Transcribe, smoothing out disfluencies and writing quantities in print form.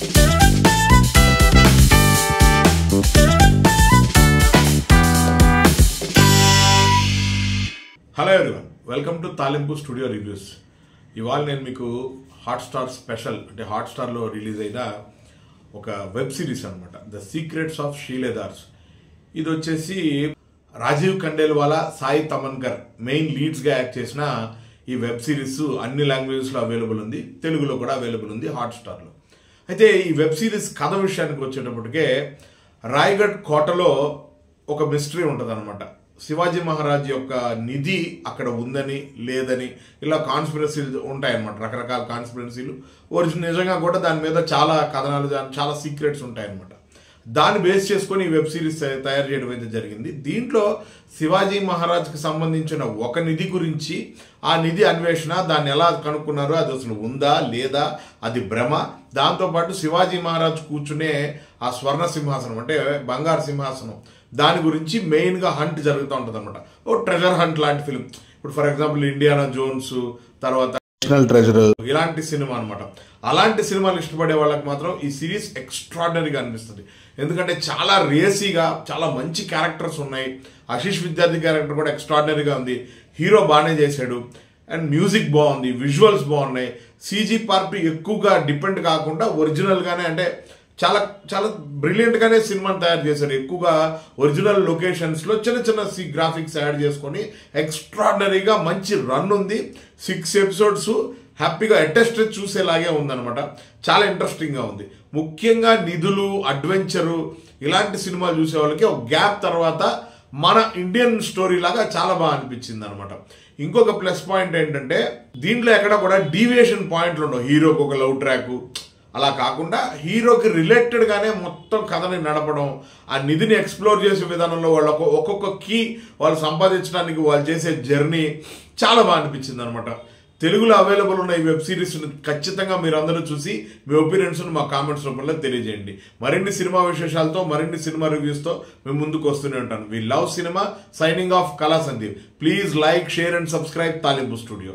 Hello everyone, welcome to తాలింపు studio reviews. ఇవాళ నేను మీకు హాట్స్టార్ స్పెషల్ అంటే హాట్స్టార్లో రిలీజ్ అయిన ఒక వెబ్ సిరీస్ అనమాట, ద సీక్రెట్స్ ఆఫ్ షీలేదార్స్. ఇది వచ్చేసి రాజీవ్ ఖండేల్వాలా, సాయి తమన్కర్ మెయిన్ లీడ్స్గా యాక్ట్ చేసిన ఈ వెబ్ సిరీస్ అన్ని లాంగ్వేజెస్లో అవైలబుల్ ఉంది, తెలుగులో కూడా అవైలబుల్ ఉంది హాట్స్టార్లో. అయితే ఈ వెబ్ సిరీస్ కథ విషయానికి వచ్చేటప్పటికే రాయగఢ్ కోటలో ఒక మిస్టరీ ఉంటుంది అనమాట. శివాజీ మహారాజ్ యొక్క నిధి అక్కడ ఉందని లేదని ఇలా కాన్స్పిరసీలు ఉంటాయన్నమాట, రకరకాల కాన్స్పిరసీలు. నిజంగా కూడా దాని మీద చాలా కథనాలు, చాలా సీక్రెట్స్ ఉంటాయన్నమాట. దాన్ని బేస్ చేసుకొని ఈ వెబ్ సిరీస్ తయారు చేయడం అయితే జరిగింది. దీంట్లో శివాజీ మహారాజ్కి సంబంధించిన ఒక నిధి గురించి, ఆ నిధి అన్వేషణ, దాన్ని ఎలా కనుక్కున్నారో, అది అసలు ఉందా లేదా, అది భ్రమ, దాంతోపాటు శివాజీ మహారాజ్ కూర్చునే ఆ స్వర్ణ సింహాసనం అంటే బంగారు సింహాసనం, దాని గురించి మెయిన్గా హంట్ జరుగుతూ ఉంటుంది అనమాట. ఓ ట్రెజర్ హంట్ లాంటి ఫిల్మ్. ఇప్పుడు ఫర్ ఎగ్జాంపుల్ ఇండియానా జోన్స్, తర్వాత నేషనల్ ట్రెజర్, ఇలాంటి సినిమా అనమాట. అలాంటి సినిమాలు ఇష్టపడే వాళ్ళకి మాత్రం ఈ సిరీస్ ఎక్స్ట్రాడినరీగా అనిపిస్తుంది. ఎందుకంటే చాలా రేసీగా, చాలా మంచి క్యారెక్టర్స్ ఉన్నాయి. ఆశీష్ విద్యార్థి క్యారెక్టర్ కూడా ఎక్స్ట్రాడినరీగా ఉంది, హీరో బాగానే చేశాడు, అండ్ మ్యూజిక్ బాగుంది, విజువల్స్ బాగున్నాయి. సీజీ పార్ట్ ఎక్కువగా డిపెండ్ కాకుండా ఒరిజినల్గానే, అంటే చాలా చాలా బ్రిలియంట్గానే సినిమాని తయారు చేశారు. ఎక్కువగా ఒరిజినల్ లొకేషన్స్లో చిన్న చిన్న గ్రాఫిక్స్ యాడ్ చేసుకొని ఎక్స్ట్రాడినరీగా మంచి రన్ ఉంది. 6 ఎపిసోడ్స్ హ్యాపీగా అటెస్ట్ చూసేలాగే ఉందన్నమాట. చాలా ఇంట్రెస్టింగ్గా ఉంది. ముఖ్యంగా నిధులు, అడ్వెంచరు ఇలాంటి సినిమాలు చూసే వాళ్ళకి ఒక గ్యాప్ తర్వాత మన ఇండియన్ స్టోరీ లాగా చాలా బాగా అనిపించింది అనమాట. ఇంకొక ప్లస్ పాయింట్ ఏంటంటే దీంట్లో ఎక్కడ కూడా డీవియేషన్ పాయింట్లు ఉండవు. హీరోకి ఒక లవ్ ట్రాక్ అలా కాకుండా హీరోకి రిలేటెడ్గానే మొత్తం కథని నడపడం, ఆ నిధిని ఎక్స్ప్లోర్ చేసే విధానంలో వాళ్ళకు ఒక్కొక్క కీ వాళ్ళు సంపాదించడానికి వాళ్ళు చేసే జర్నీ చాలా బాగా అనిపించింది అనమాట. తెలుగులో అవైలబుల్ ఉన్న ఈ వెబ్ సిరీస్ను ఖచ్చితంగా మీరు అందరూ చూసి మీ ఒపీనియన్స్ను మా కామెంట్స్ రూపంలో తెలియజేయండి. మరిన్ని సినిమా విశేషాలతో, మరిన్ని సినిమా రివ్యూస్తో మేము ముందుకు వస్తూనే ఉంటాను. We love cinema. Signing off Kala Sandeep. Please like, share and subscribe Talimpu studio.